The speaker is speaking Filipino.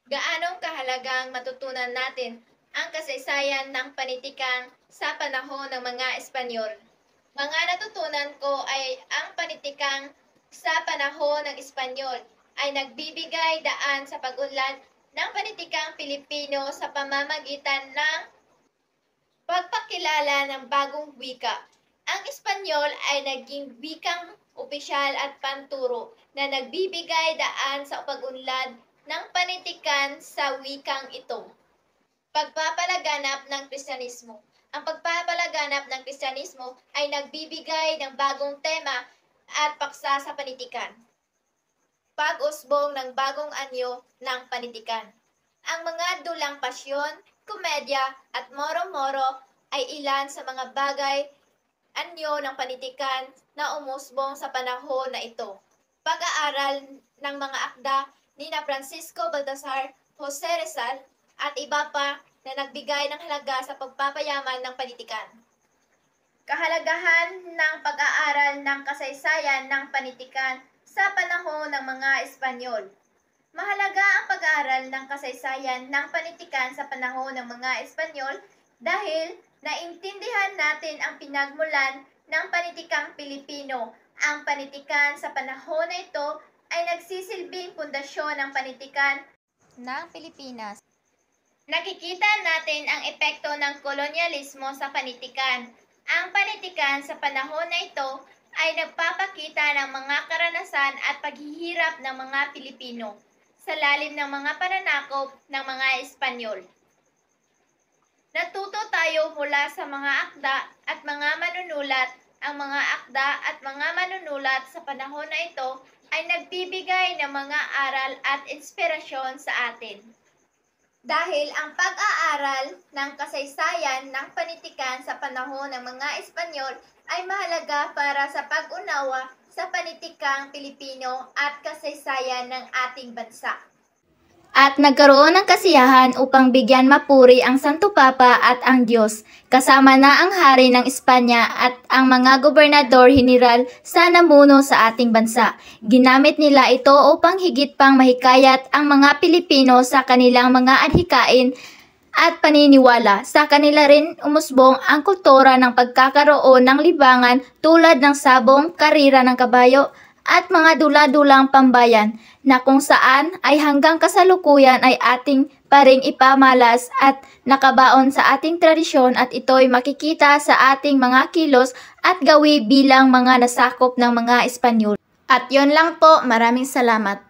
Gaanong kahalagang matutunan natin ang kasaysayan ng panitikan sa panahon ng mga Espanyol? Mga natutunan ko ay ang panitikang sa panahon ng Espanyol ay nagbibigay daan sa pag-unlad ng panitikang Pilipino sa pamamagitan ng pagpakilala ng bagong wika. Ang Espanyol ay naging wikang opisyal at panturo na nagbibigay daan sa pag-unlad ng panitikan sa wikang ito. Pagpapalaganap ng Kristyanismo. Ang pagpapalaganap ng Kristyanismo ay nagbibigay ng bagong tema at paksa sa panitikan. Pag-usbong ng bagong anyo ng panitikan. Ang mga dulang pasyon, komedya at moro-moro ay ilan sa mga bagay anyo ng panitikan na umusbong sa panahon na ito. Pag-aaral ng mga akda ni na Francisco Baltasar, Jose Rizal at iba pa na nagbigay ng halaga sa pagpapayaman ng panitikan. Kahalagahan ng pag-aaral ng kasaysayan ng panitikan sa panahon ng mga Espanyol. Mahalaga ang pag-aaral ng kasaysayan ng panitikan sa panahon ng mga Espanyol dahil naintindihan natin ang pinagmulan ng panitikang Pilipino. Ang panitikan sa panahon na ito ay nagsisilbing pundasyon ng panitikan ng Pilipinas. Nakikita natin ang epekto ng kolonyalismo sa panitikan. Ang panitikan sa panahon na ito ay nagpapakita ng mga karanasan at paghihirap ng mga Pilipino sa lalim ng mga pananakop ng mga Espanyol. Natuto tayo mula sa mga akda at mga manunulat. Ang mga akda at mga manunulat sa panahon na ito ay nagbibigay ng mga aral at inspirasyon sa atin. Dahil ang pag-aaral ng kasaysayan ng panitikan sa panahon ng mga Espanyol ay mahalaga para sa pag-unawa sa panitikang Pilipino at kasaysayan ng ating bansa. At nagkaroon ng kasiyahan upang bigyan mapuri ang Santo Papa at ang Diyos, kasama na ang hari ng Espanya at ang mga gobernador general sa namuno sa ating bansa. Ginamit nila ito upang higit pang mahikayat ang mga Pilipino sa kanilang mga adhikain at paniniwala. Sa kanila rin umusbong ang kultura ng pagkakaroon ng libangan tulad ng sabong, karira ng kabayo, at mga dula-dulang pambayan na kung saan ay hanggang kasalukuyan ay ating pa ring ipamalas at nakabaon sa ating tradisyon at ito'y makikita sa ating mga kilos at gawi bilang mga nasakop ng mga Espanyol. At yon lang po, maraming salamat.